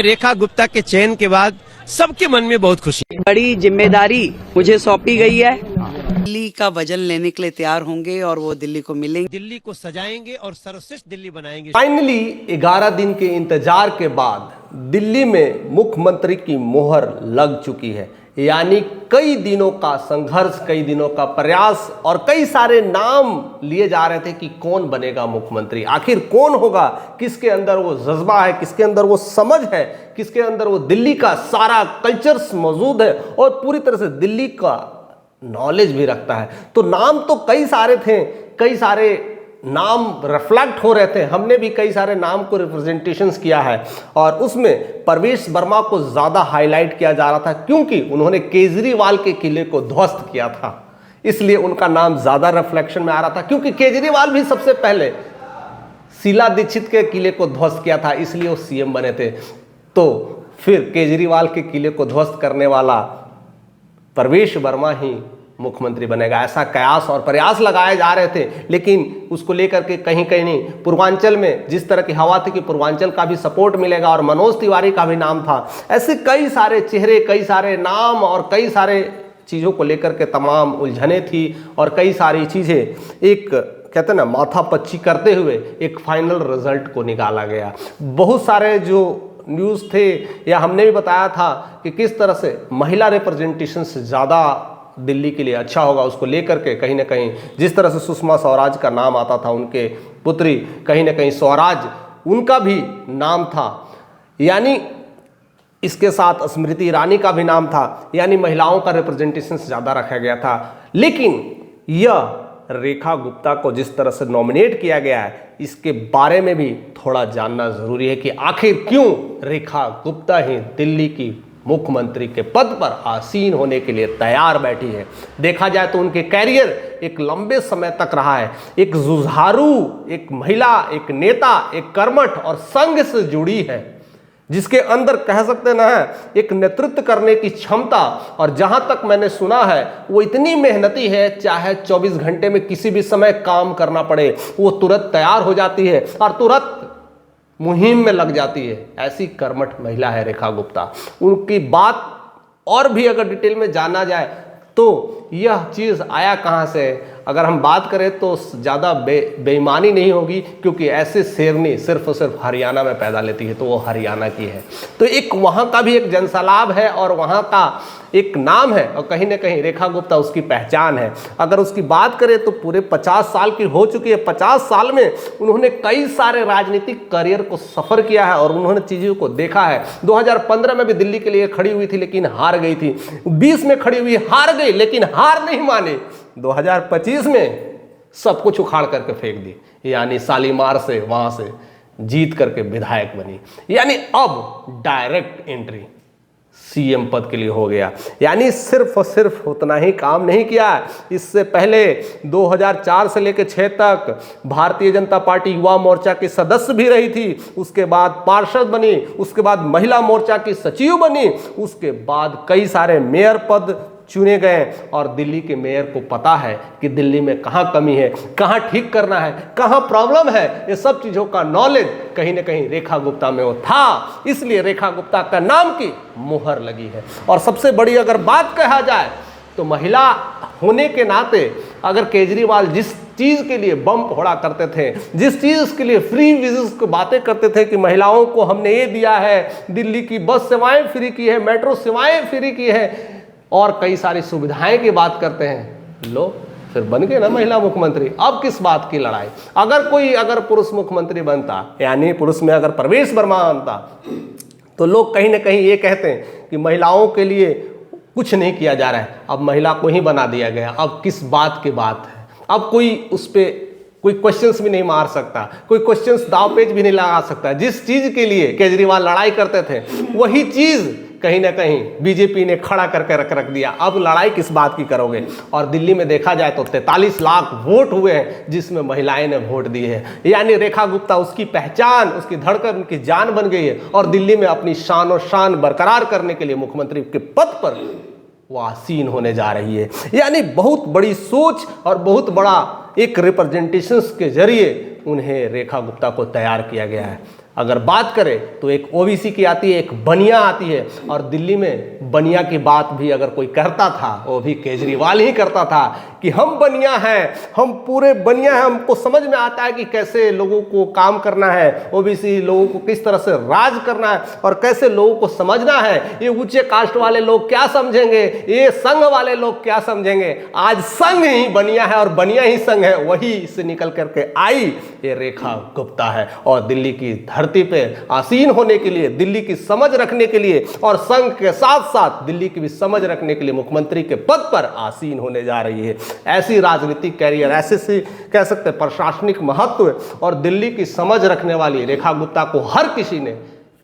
रेखा गुप्ता के चयन के बाद सबके मन में बहुत खुशी है। बड़ी जिम्मेदारी मुझे सौंपी गई है। दिल्ली का वजन लेने के लिए तैयार होंगे और वो दिल्ली को मिलेंगे, दिल्ली को सजाएंगे और सर्वश्रेष्ठ दिल्ली बनाएंगे। फाइनली 11 दिन के इंतजार के बाद दिल्ली में मुख्यमंत्री की मोहर लग चुकी है। यानी कई दिनों का संघर्ष, कई दिनों का प्रयास और कई सारे नाम लिए जा रहे थे कि कौन बनेगा मुख्यमंत्री, आखिर कौन होगा, किसके अंदर वो जज्बा है, किसके अंदर वो समझ है, किसके अंदर वो दिल्ली का सारा कल्चर्स मौजूद है और पूरी तरह से दिल्ली का नॉलेज भी रखता है। तो नाम तो कई सारे थे, कई सारे नाम रिफ्लेक्ट हो रहे थे। हमने भी कई सारे नाम को रिप्रेजेंटेशंस किया है और उसमें प्रवेश वर्मा को ज़्यादा हाईलाइट किया जा रहा था क्योंकि उन्होंने केजरीवाल के किले को ध्वस्त किया था, इसलिए उनका नाम ज़्यादा रिफ्लेक्शन में आ रहा था। क्योंकि केजरीवाल भी सबसे पहले शीला दीक्षित के किले को ध्वस्त किया था, इसलिए वो सीएम बने थे। तो फिर केजरीवाल के किले को ध्वस्त करने वाला प्रवेश वर्मा ही मुख्यमंत्री बनेगा, ऐसा कयास और प्रयास लगाए जा रहे थे। लेकिन उसको लेकर के कहीं कहीं पूर्वांचल में जिस तरह की हवा थी कि पूर्वांचल का भी सपोर्ट मिलेगा और मनोज तिवारी का भी नाम था, ऐसे कई सारे चेहरे, कई सारे नाम और कई सारे चीज़ों को लेकर के तमाम उलझने थी और कई सारी चीज़ें एक कहते हैं ना माथा पच्ची करते हुए एक फाइनल रिजल्ट को निकाला गया। बहुत सारे जो न्यूज़ थे या हमने भी बताया था कि किस तरह से महिला रिप्रेजेंटेशन से ज़्यादा दिल्ली के लिए अच्छा होगा, उसको लेकर के कहीं ना कहीं जिस तरह से सुषमा स्वराज का नाम आता था, उनके पुत्री कहीं ना कहीं स्वराज उनका भी नाम था, यानी इसके साथ स्मृति ईरानी का भी नाम था, यानी महिलाओं का रिप्रेजेंटेशन ज़्यादा रखा गया था। लेकिन यह रेखा गुप्ता को जिस तरह से नॉमिनेट किया गया है, इसके बारे में भी थोड़ा जानना ज़रूरी है कि आखिर क्यों रेखा गुप्ता ही दिल्ली की मुख्यमंत्री के पद पर आसीन होने के लिए तैयार बैठी है। देखा जाए तो उनके कैरियर एक लंबे समय तक रहा है, एक जुझारू, एक महिला, एक नेता, एक कर्मठ और संघ से जुड़ी है, जिसके अंदर कह सकते ना है एक नेतृत्व करने की क्षमता। और जहां तक मैंने सुना है वो इतनी मेहनती है, चाहे 24 घंटे में किसी भी समय काम करना पड़े वो तुरंत तैयार हो जाती है और तुरंत मुहिम में लग जाती है। ऐसी कर्मठ महिला है रेखा गुप्ता। उनकी बात और भी अगर डिटेल में जाना जाए तो यह चीज़ आया कहाँ से, अगर हम बात करें तो ज़्यादा बेईमानी नहीं होगी क्योंकि ऐसे शेरनी सिर्फ और सिर्फ हरियाणा में पैदा लेती है, तो वो हरियाणा की है। तो एक वहाँ का भी एक जनसलाब है और वहाँ का एक नाम है और कहीं ना कहीं रेखा गुप्ता उसकी पहचान है। अगर उसकी बात करें तो पूरे 50 साल की हो चुकी है। 50 साल में उन्होंने कई सारे राजनीतिक करियर को सफ़र किया है और उन्होंने चीज़ों को देखा है। 2015 में भी दिल्ली के लिए खड़ी हुई थी लेकिन हार गई थी, 20 में खड़ी हुई हार गई लेकिन हार नहीं मानी, 2025 में सब कुछ उखाड़ करके फेंक दी, यानी शालीमार से वहां से जीत करके विधायक बनी, यानी अब डायरेक्ट एंट्री सीएम पद के लिए हो गया। यानी सिर्फ और सिर्फ उतना ही काम नहीं किया, इससे पहले 2004 से लेकर 6 तक भारतीय जनता पार्टी युवा मोर्चा की सदस्य भी रही थी, उसके बाद पार्षद बनी, उसके बाद महिला मोर्चा की सचिव बनी, उसके बाद कई सारे मेयर पद चुने गए और दिल्ली के मेयर को पता है कि दिल्ली में कहाँ कमी है, कहाँ ठीक करना है, कहाँ प्रॉब्लम है, ये सब चीज़ों का नॉलेज कहीं ना कहीं रेखा गुप्ता में वो था, इसलिए रेखा गुप्ता का नाम की मुहर लगी है। और सबसे बड़ी अगर बात कहा जाए तो महिला होने के नाते अगर केजरीवाल जिस चीज़ के लिए बम फोड़ा करते थे, जिस चीज़ के लिए फ्री विजिट्स की बातें करते थे कि महिलाओं को हमने ये दिया है, दिल्ली की बस सेवाएं फ्री की है, मेट्रो सेवाएं फ्री की है और कई सारी सुविधाएं की बात करते हैं, लो फिर बन गए ना महिला मुख्यमंत्री। अब किस बात की लड़ाई, अगर पुरुष मुख्यमंत्री बनता, यानी पुरुष में अगर प्रवेश वर्मा बनता तो लोग कहीं ना कहीं ये कहते हैं कि महिलाओं के लिए कुछ नहीं किया जा रहा है, अब महिला को ही बना दिया गया, अब किस बात की बात है। अब कोई उस पर कोई क्वेश्चंस भी नहीं मार सकता, कोई क्वेश्चंस दाव पेच भी नहीं लगा सकता। जिस चीज़ के लिए केजरीवाल लड़ाई करते थे वही चीज़ कहीं ना कहीं बीजेपी ने खड़ा करके रख दिया। अब लड़ाई किस बात की करोगे। और दिल्ली में देखा जाए तो 43 लाख वोट हुए हैं जिसमें महिलाएं ने वोट दिए हैं, यानी रेखा गुप्ता उसकी पहचान, उसकी धड़कन, उनकी जान बन गई है और दिल्ली में अपनी शान और शान बरकरार करने के लिए मुख्यमंत्री के पद पर वो आसीन होने जा रही है। यानी बहुत बड़ी सोच और बहुत बड़ा एक रिप्रेजेंटेशंस के जरिए उन्हें रेखा गुप्ता को तैयार किया गया है। अगर बात करें तो एक ओबीसी की आती है, एक बनिया आती है, और दिल्ली में बनिया की बात भी अगर कोई करता था वो भी केजरीवाल ही करता था कि हम बनिया हैं, हम पूरे बनिया हैं, हमको समझ में आता है कि कैसे लोगों को काम करना है, ओबीसी लोगों को किस तरह से राज करना है और कैसे लोगों को समझना है, ये ऊंचे कास्ट वाले लोग क्या समझेंगे, ये संघ वाले लोग क्या समझेंगे। आज संघ ही बनिया है और बनिया ही संघ है, वही से निकल करके आई ये रेखा गुप्ता है और दिल्ली की धरती पे आसीन होने के लिए, दिल्ली की समझ रखने के लिए और संघ के साथ साथ दिल्ली की भी समझ रखने के लिए मुख्यमंत्री के पद पर आसीन होने जा रही है। ऐसी राजनीतिक कैरियर, ऐसे कह सकते हैं प्रशासनिक महत्व और दिल्ली की समझ रखने वाली रेखा गुप्ता को हर किसी ने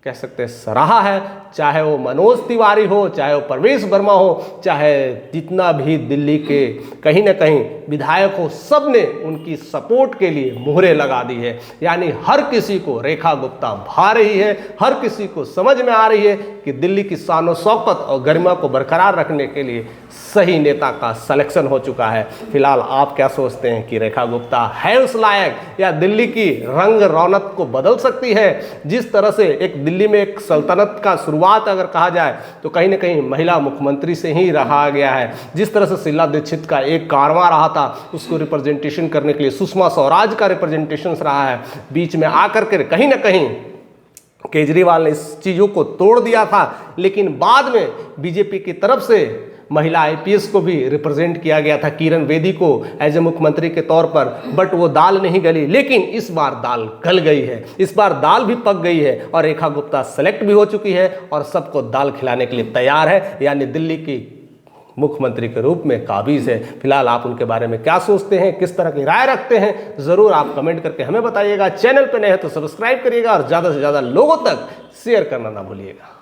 कह सकते हैं सराहा है, चाहे वो मनोज तिवारी हो, चाहे वो प्रवेश वर्मा हो, चाहे जितना भी दिल्ली के कहीं ना कहीं विधायक हो, सब ने उनकी सपोर्ट के लिए मुहरे लगा दी है। यानी हर किसी को रेखा गुप्ता भा रही है, हर किसी को समझ में आ रही है कि दिल्ली की शान शौकत और गरिमा को बरकरार रखने के लिए सही नेता का सिलेक्शन हो चुका है। फिलहाल आप क्या सोचते हैं कि रेखा गुप्ता है उस लायक, या दिल्ली की रंग रौनक को बदल सकती है? जिस तरह से एक दिल्ली में एक सल्तनत का शुरुआत अगर कहा जाए तो कहीं ना कहीं महिला मुख्यमंत्री से ही रहा गया है। जिस तरह से शीला दीक्षित का एक कारवां रहा था, उसको रिप्रेजेंटेशन करने के लिए सुषमा स्वराज का रिप्रेजेंटेशन रहा है, बीच में आकर के कहीं ना कहीं केजरीवाल ने इस चीज़ों को तोड़ दिया था। लेकिन बाद में बीजेपी की तरफ से महिला आईपीएस को भी रिप्रेजेंट किया गया था, किरण बेदी को एज ए मुख्यमंत्री के तौर पर, बट वो दाल नहीं गली। लेकिन इस बार दाल गल गई है, इस बार दाल भी पक गई है और रेखा गुप्ता सेलेक्ट भी हो चुकी है और सबको दाल खिलाने के लिए तैयार है, यानी दिल्ली की मुख्यमंत्री के रूप में काबिज है। फिलहाल आप उनके बारे में क्या सोचते हैं, किस तरह की राय रखते हैं, ज़रूर आप कमेंट करके हमें बताइएगा। चैनल पर नए हैं तो सब्सक्राइब करिएगा और ज़्यादा से ज़्यादा लोगों तक शेयर करना ना भूलिएगा।